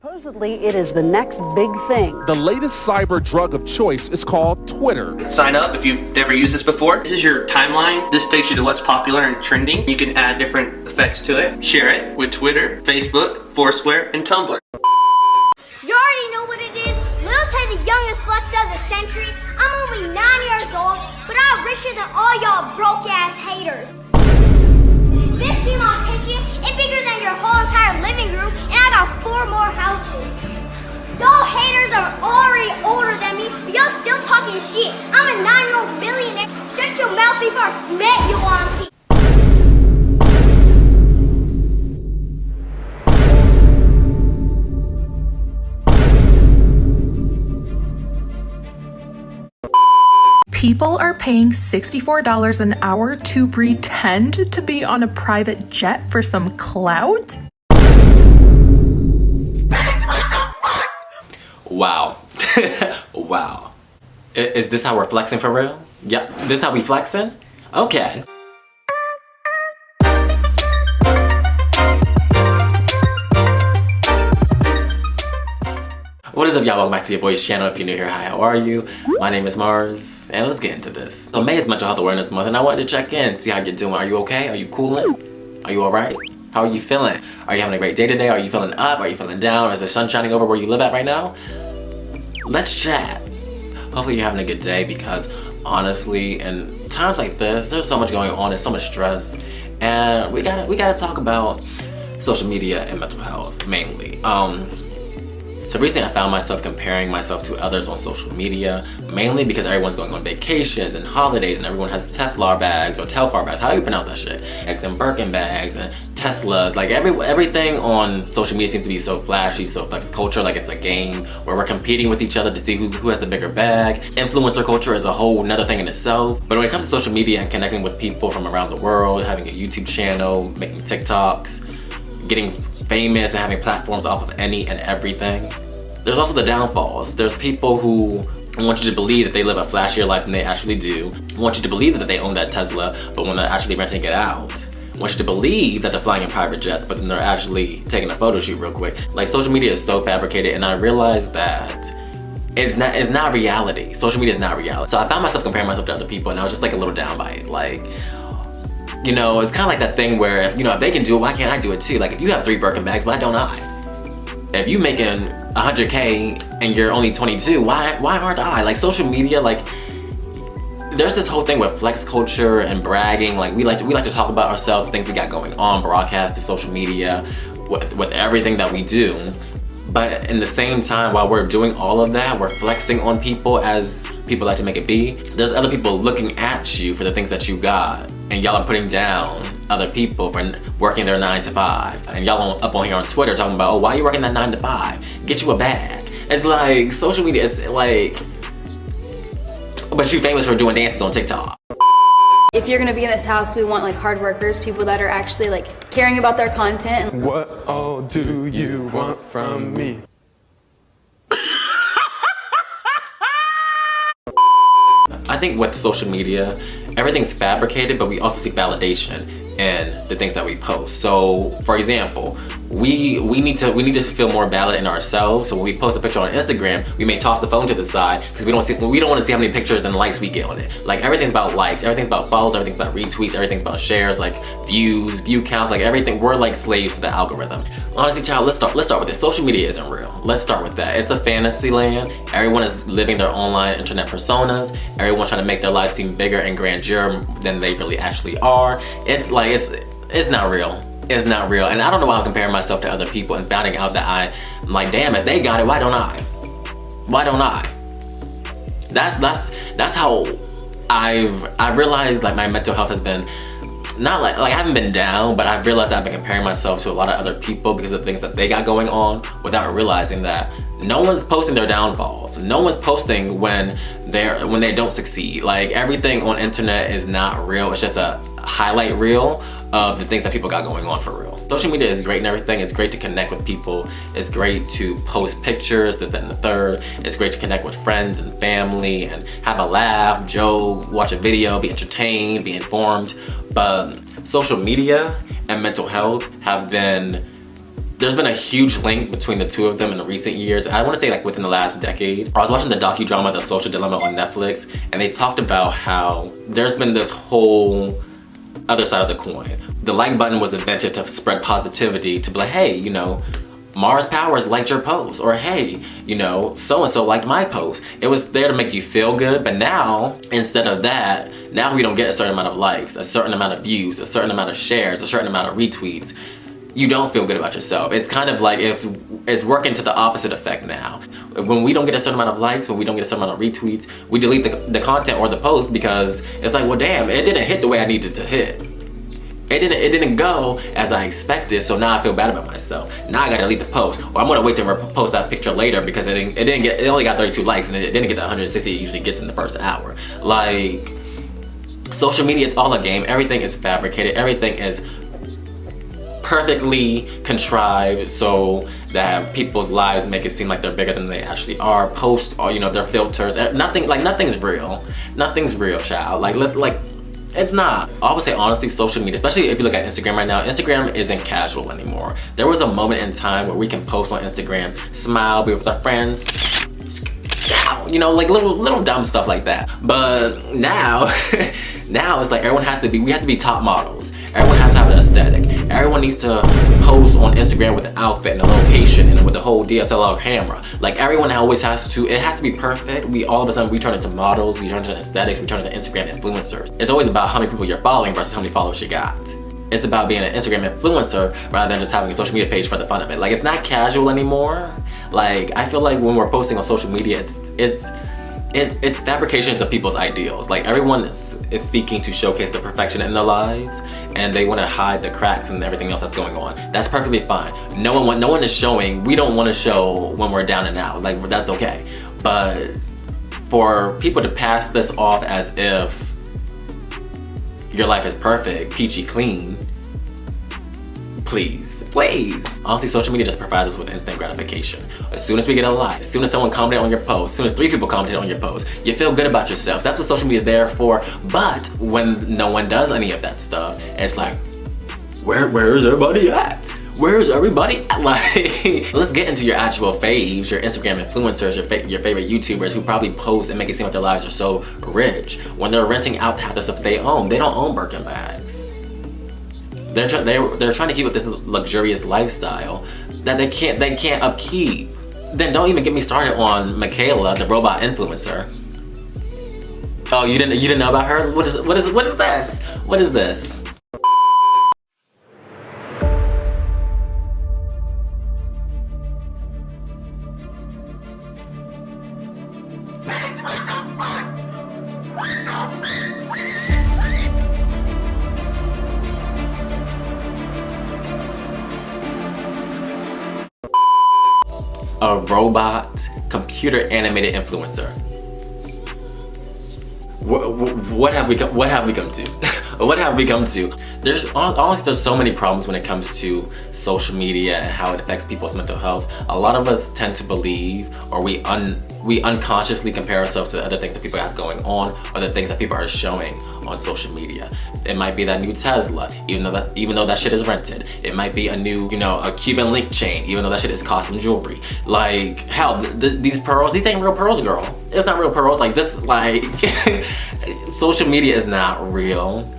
Supposedly, it is the next big thing. The latest cyber drug of choice is called Twitter. Sign up if you've never used this before. This is your timeline. This takes you to what's popular and trending. You can add different effects to it. Share it with Twitter, Facebook, Foursquare, and Tumblr. You already know what it is. Lil Tay, the youngest flex of the century. I'm only 9 years old, but I'm richer than all y'all broke ass haters. This be my kitchen. It's bigger than your whole entire living room, and I got 4 more houses. Y'all haters are already older than me, but y'all still talking shit. I'm a 9-year-old millionaire. Shut your mouth before I smack you on teeth. People are paying $64 an hour to pretend to be on a private jet for some clout? Wow. Wow. Is this how we're flexing for real? Yeah, this how we flexing? Okay. What is up, y'all? Welcome back to your boy's channel. If you're new here, hi, how are you? My name is Mars, and let's get into this. So May is Mental Health Awareness Month, and I wanted to check in, see how you're doing. Are you okay? Are you coolin'? Are you alright? How are you feeling? Are you having a great day today? Are you feeling up? Are you feeling down? Is the sun shining over where you live at right now? Let's chat. Hopefully you're having a good day, because honestly, in times like this, there's so much going on and so much stress, and we gotta talk about social media and mental health mainly. So recently I found myself comparing myself to others on social media, mainly because everyone's going on vacations and holidays and everyone has Teflar bags or Telfar bags, how do you pronounce that shit? And Birkin bags and Teslas, like everything on social media seems to be so flashy, so flex culture, like it's a game where we're competing with each other to see who has the bigger bag. Influencer culture is a whole nother thing in itself. But when it comes to social media and connecting with people from around the world, having a YouTube channel, making TikToks, getting famous and having platforms off of any and everything, there's also the downfalls. There's people who want you to believe that they live a flashier life than they actually do, want you to believe that they own that Tesla, but when they're actually renting it out, want you to believe that they're flying in private jets, but then they're actually taking a photo shoot real quick. Like, social media is so fabricated, and I realized that it's not reality. Social media is not reality. So I found myself comparing myself to other people, and I was just like a little down by it. Like, you know, it's kind of like that thing where, if they can do it, why can't I do it too? Like, if you have 3 Birkin bags, why don't I? If you making 100K and you're only 22, why aren't I? Like, social media, like, there's this whole thing with flex culture and bragging. Like, we like to talk about ourselves, things we got going on, broadcast to social media, with everything that we do. But in the same time, while we're doing all of that, we're flexing on people as people like to make it be. There's other people looking at you for the things that you got, and y'all are putting down other people for working their 9 to 5. And y'all up on here on Twitter talking about, oh, why are you working that 9 to 5? Get you a bag. It's like, social media is like, but you famous for doing dances on TikTok. If you're gonna be in this house, we want like hard workers, people that are actually like caring about their content. What all do you want from me? I think with social media, everything's fabricated, but we also seek validation in the things that we post. So, for example, we need to feel more valid in ourselves. So when we post a picture on Instagram, we may toss the phone to the side because we don't want to see how many pictures and likes we get on it. Like, everything's about likes, everything's about follows, everything's about retweets, everything's about shares, like views, view counts, like everything. We're like slaves to the algorithm. Honestly, child, let's start with this. Social media isn't real. Let's start with that. It's a fantasy land. Everyone is living their online internet personas. Everyone's trying to make their lives seem bigger and grandeur than they really actually are. It's like, it's not real. It's not real. And I don't know why I'm comparing myself to other people and finding out that I'm like, damn it, they got it, why don't I? Why don't I? That's how I've realized, like, my mental health has been not like I haven't been down, but I've realized that I've been comparing myself to a lot of other people because of the things that they got going on, without realizing that no one's posting their downfalls. No one's posting when they don't succeed. Like, everything on internet is not real. It's just a highlight reel of the things that people got going on for real. Social media is great and everything. It's great to connect with people. It's great to post pictures, this, that, and the third. It's great to connect with friends and family and have a laugh, joke, watch a video, be entertained, be informed. But social media and mental health have been there's been a huge link between the two of them in the recent years. I want to say like within the last decade. I was watching the docudrama The Social Dilemma on Netflix, and they talked about how there's been this whole other side of the coin. The like button was invented to spread positivity, to be like, hey, you know, Mars Powers liked your post, or hey, you know, so-and-so liked my post. It was there to make you feel good, but now, instead of that, now we don't get a certain amount of likes, a certain amount of views, a certain amount of shares, a certain amount of retweets. You don't feel good about yourself. It's kind of like it's working to the opposite effect now. When we don't get a certain amount of likes, when we don't get a certain amount of retweets, we delete the content or the post because it's like, well, damn, it didn't hit the way I needed to hit. It didn't go as I expected, so now I feel bad about myself. Now I gotta delete the post, or I'm gonna wait to post that picture later because it only got 32 likes and it didn't get the 160 it usually gets in the first hour. Like, social media, it's all a game. Everything is fabricated. Everything is perfectly contrived so that people's lives make it seem like they're bigger than they actually are. Posts, or you know, their filters. Nothing's real. Nothing's real, child. Like. It's not. I would say honestly, social media, especially if you look at Instagram right now, Instagram isn't casual anymore. There was a moment in time where we can post on Instagram, smile, be with our friends, you know, like little dumb stuff like that. But now, now it's like we have to be top models. Everyone has to have the aesthetic. Everyone needs to post on Instagram with the outfit and the location and with the whole DSLR camera. Like everyone always has to, it has to be perfect. All of a sudden we turn into models, we turn into aesthetics, we turn into Instagram influencers. It's always about how many people you're following versus how many followers you got. It's about being an Instagram influencer rather than just having a social media page for the fun of it. Like it's not casual anymore. Like I feel like when we're posting on social media, it's fabrications of people's ideals. Like everyone is seeking to showcase the perfection in their lives, and they want to hide the cracks and everything else that's going on. That's perfectly fine. No one is showing. We don't want to show when we're down and out. Like that's okay. But for people to pass this off as if your life is perfect, peachy clean, please. Honestly, social media just provides us with instant gratification. As soon as we get a like, as soon as someone commented on your post, as soon as 3 people commented on your post, you feel good about yourself. That's what social media is there for. But when no one does any of that stuff, it's like, where is everybody at? Where's everybody at? Like, let's get into your actual faves, your Instagram influencers, your favorite YouTubers who probably post and make it seem like their lives are so rich. When they're renting out half the stuff they own, they don't own Birkin bags. They're trying to keep up this luxurious lifestyle that they can't upkeep. Then don't even get me started on Michaela, the robot influencer. Oh, you didn't know about her? What is this? What is this? A robot, computer animated influencer. What have we come to? What have we come to? Honestly, there's so many problems when it comes to social media and how it affects people's mental health. A lot of us tend to believe, or we unconsciously compare ourselves to the other things that people have going on, or the things that people are showing on social media. It might be that new Tesla, even though that shit is rented. It might be a new, a Cuban link chain, even though that shit is costume jewelry. Like, hell, these pearls, these ain't real pearls, girl. It's not real pearls. Like this, like, social media is not real.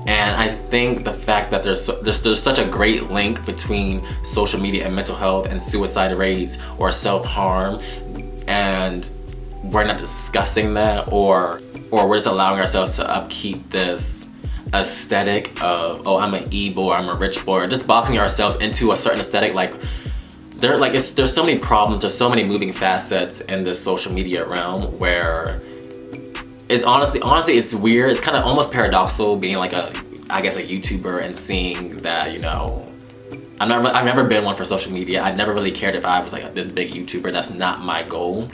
And I think the fact that there's such a great link between social media and mental health and suicide rates or self-harm, and we're not discussing that, or we're just allowing ourselves to upkeep this aesthetic of, oh, I'm an e-boy, I'm a rich boy, or just boxing ourselves into a certain aesthetic. Like there's so many problems, there's so many moving facets in this social media realm where it's honestly it's weird. It's kind of almost paradoxical being like a YouTuber and seeing that, I've never been one for social media. I never really cared if I was like this big YouTuber. That's not my goal.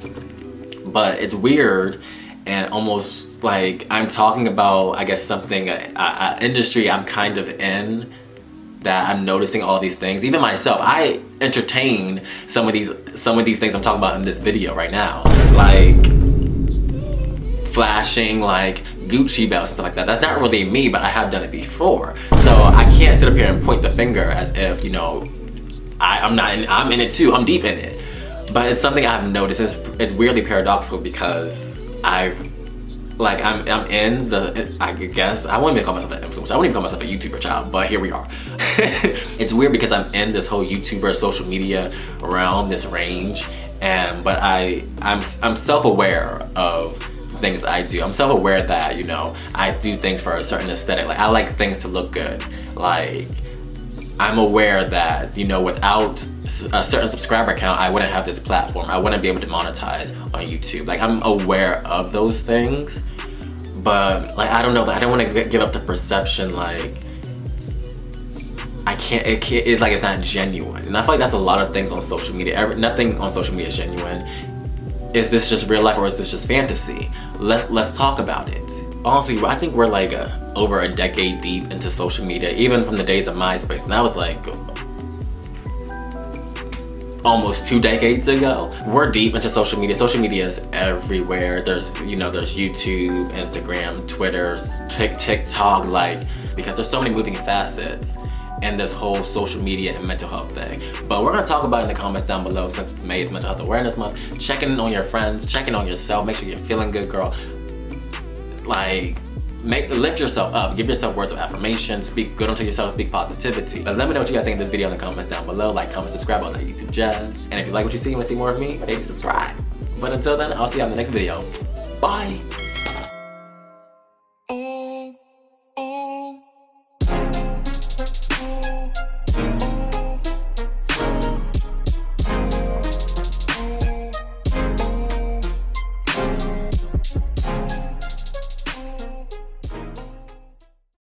But it's weird and almost like I'm talking about, I guess, something, an industry I'm kind of in, that I'm noticing all these things. Even myself, I entertain some of these things I'm talking about in this video right now. Like flashing like Gucci belts and stuff like that. That's not really me, but I have done it before. So I can't sit up here and point the finger as if, I'm in it too. I'm deep in it. But it's something I've noticed. It's weirdly paradoxical because I'm in the, I guess, I wouldn't even call myself an influencer. I wouldn't even call myself a YouTuber, child, but here we are. It's weird because I'm in this whole YouTuber social media realm, this range, but I'm self-aware of things I do. I'm self-aware that, you know, I do things for a certain aesthetic. Like, I like things to look good. Like, I'm aware that, you know, without a certain subscriber count, I wouldn't have this platform. I wouldn't be able to monetize on YouTube. Like, I'm aware of those things, but like, I don't know, I don't want to give up the perception like it's like it's not genuine. And I feel like that's a lot of things on social media. Nothing on social media is genuine. Is this just real life or is this just fantasy? Let's talk about it. Honestly, I think we're like over a decade deep into social media, even from the days of MySpace, and that was like almost 2 decades ago. We're deep into social media. Social media is everywhere. There's YouTube, Instagram, Twitter, TikTok, like, because there's so many moving facets in this whole social media and mental health thing. But we're gonna talk about it in the comments down below, since May is Mental Health Awareness Month. Checking in on your friends, checking on yourself, make sure you're feeling good, girl. Like, lift yourself up, give yourself words of affirmation, speak good unto yourself, speak positivity. But let me know what you guys think of this video in the comments down below. Like, comment, subscribe on that YouTube jazz. And if you like what you see and want to see more of me, maybe subscribe. But until then, I'll see you on the next video. Bye. Oh.